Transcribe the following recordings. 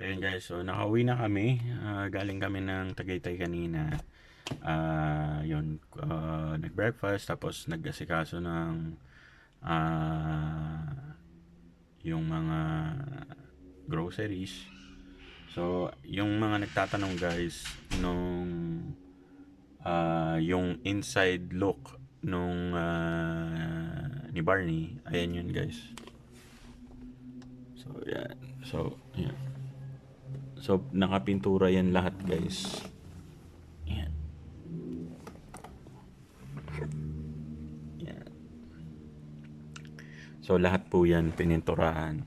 Ayun guys, so nakauwi na kami. Galing kami ng Tagaytay kanina. Yun, nag-breakfast tapos nag-asikaso ng yung mga groceries. So, yung mga nagtatanong guys, nung yung inside look nung ni Barney, ayan yun guys. So, yan. So, yan. So, nakapintura yan lahat guys. Yan. Yan. So, lahat po yan pininturahan.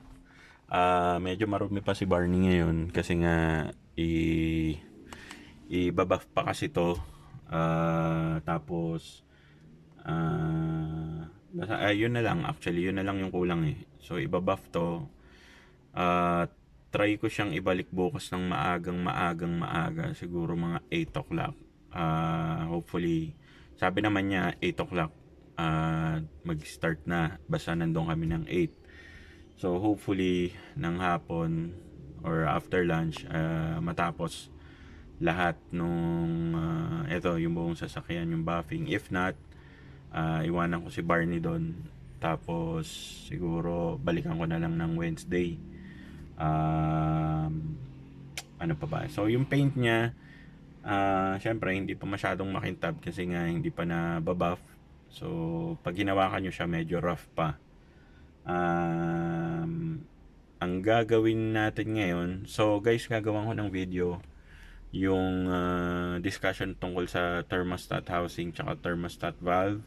Medyo marumi pa si Barney ngayon kasi nga i-buff pa kasi to. Tapos yun na lang, actually yun na lang yung kulang eh. So ibabuff to. Try ko siyang ibalik bukas ng maaga, siguro mga 8 o'clock. Hopefully, sabi naman niya 8 o'clock mag-start na, basta nandun kami ng 8. So hopefully ng hapon or after lunch matapos lahat nung ito yung buong sasakyan, yung buffing. If not, iwanan ko si Barney doon, tapos siguro balikan ko na lang ng Wednesday. Ano pa ba, so yung paint niya syempre hindi pa masyadong makintab kasi nga hindi pa na babuff. So pag hinawakan nyo siya medyo rough pa. Ang gagawin natin ngayon, so guys, gagawan ko ng video yung discussion tungkol sa thermostat housing tsaka thermostat valve.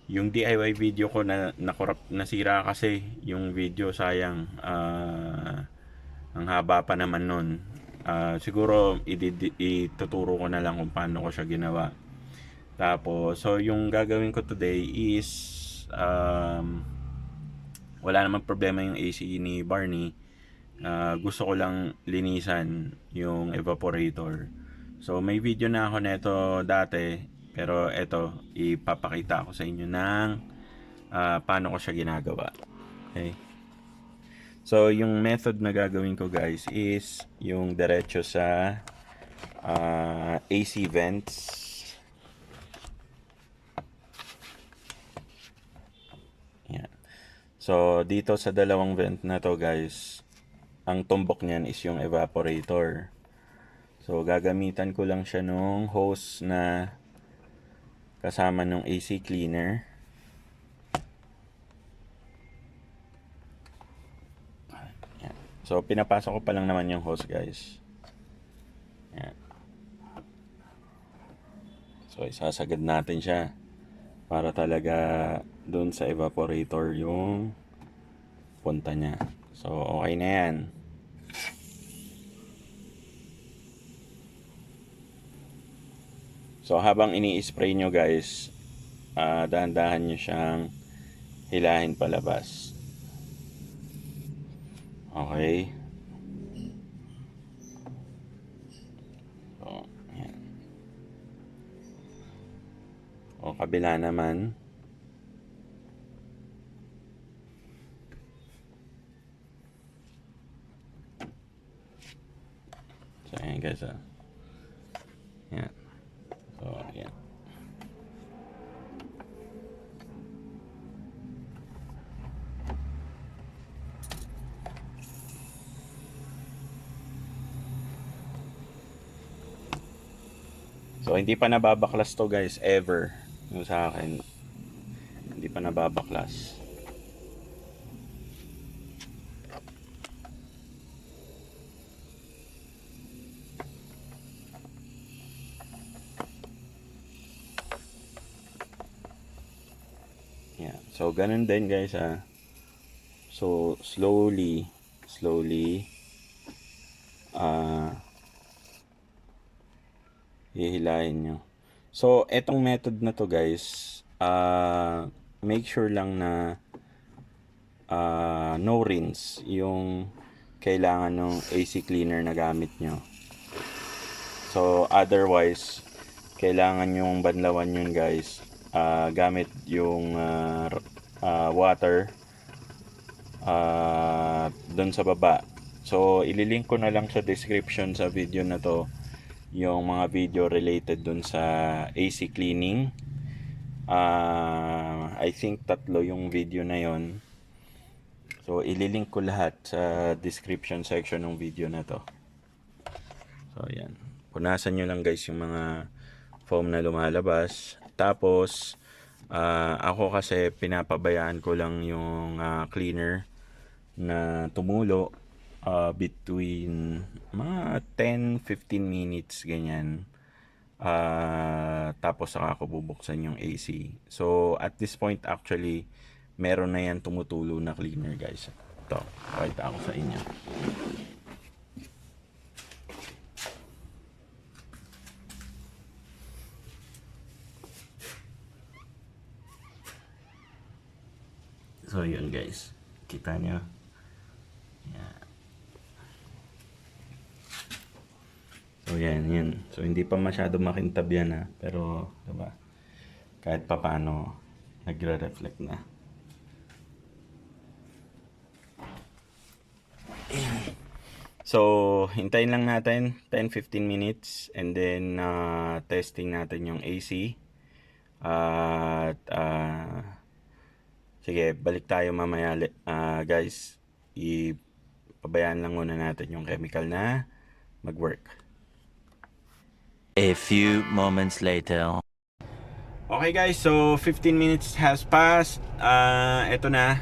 Yung DIY video ko na nasira kasi yung video, sayang. Ang haba pa naman nun. Siguro ituturo ko na lang kung paano ko siya ginawa. Tapos so yung gagawin ko today is wala namang problema yung AC ni Barney. Gusto ko lang linisan yung evaporator. So may video na ako neto dati, pero eto ipapakita ko sa inyo ng paano ko siya ginagawa. Okay, so yung method na gagawin ko guys is yung diretso sa AC vents. Yan. So dito sa dalawang vent na to guys, ang tumbok niyan is yung evaporator. So gagamitan ko lang siya nung hose na kasama nung AC cleaner. Yan. So pinapasok ko pa lang naman yung hose guys. Yan. So isasagad natin siya para talaga dun sa evaporator yung punta niya. So okay na yan. So habang ini-spray nyo guys, dahan-dahan nyo siyang hilahin palabas. Okay. So yan. O kabila naman. So ayan guys, yan. So yan. So hindi pa nababaklas to guys, ever. Yung sa akin hindi pa nababaklas. Yeah. So ganun din guys So slowly hihilahin nyo. So etong method na to guys, make sure lang na no rinse yung kailangan ng AC cleaner na gamit nyo. So otherwise kailangan yung banlawan yun guys, gamit yung water doon sa baba So ililink ko na lang sa description sa video na to yung mga video related dun sa AC cleaning. I think 3 yung video na yon. So ililink ko lahat sa description section ng video na to. So ayan, punasan nyo lang guys yung mga foam na lumalabas. Tapos ako kasi pinapabayaan ko lang yung cleaner na tumulo between mga 10-15 minutes ganyan. Tapos saka ako bubuksan yung AC. So at this point actually meron na yan tumutulo na cleaner guys. Ito, pakita ako sa inyo. So yun guys, kita nyo. Yan. So yan. So hindi pa masyado makintab yan ha. Pero diba, kahit pa paano nagre-reflect na. So hintayin lang natin 10-15 minutes and then testing natin yung AC. At sige, balik tayo mamaya guys. Ipabayaan lang muna natin yung chemical na mag-work. A few moments later. Okay guys, so 15 minutes has passed. Ito na.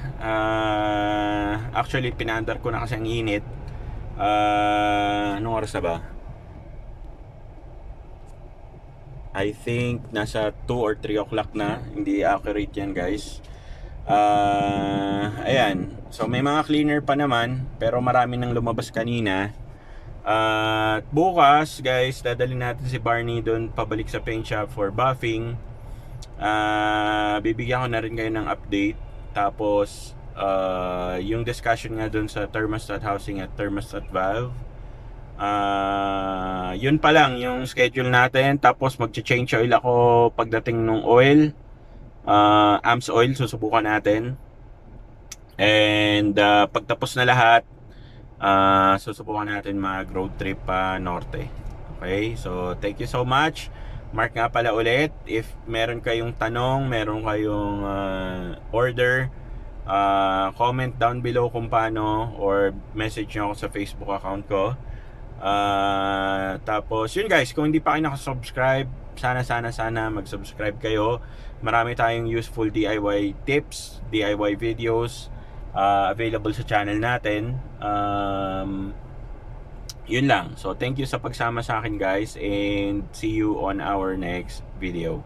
Actually, pinandar ko na kasi ang init. Anong oras na ba? I think nasa 2 or 3 o'clock na. Hindi accurate yan guys. Ayan. So may mga cleaner pa naman, pero marami nang lumabas kanina. At bukas guys, dadalhin natin si Barney doon pabalik sa paint shop for buffing. Bibigyan ko na rin kayo ng update. Tapos yung discussion nga doon sa thermostat housing at thermostat valve, yun pa lang yung schedule natin. Tapos mag-change oil ako pagdating ng oil. Amps oil susubukan natin. And pagtapos na lahat, susubukan natin mag road trip pa norte. Okay, so thank you so much. Mark nga pala ulit, if meron kayong tanong, meron kayong order, comment down below kung paano, or message nyo ako sa Facebook account ko. Tapos yun guys, kung hindi pa kayo nakasubscribe, sana mag-subscribe kayo. Marami tayong useful DIY tips, DIY videos available sa channel natin. Yun lang. So thank you sa pagsama sa akin guys, and see you on our next video.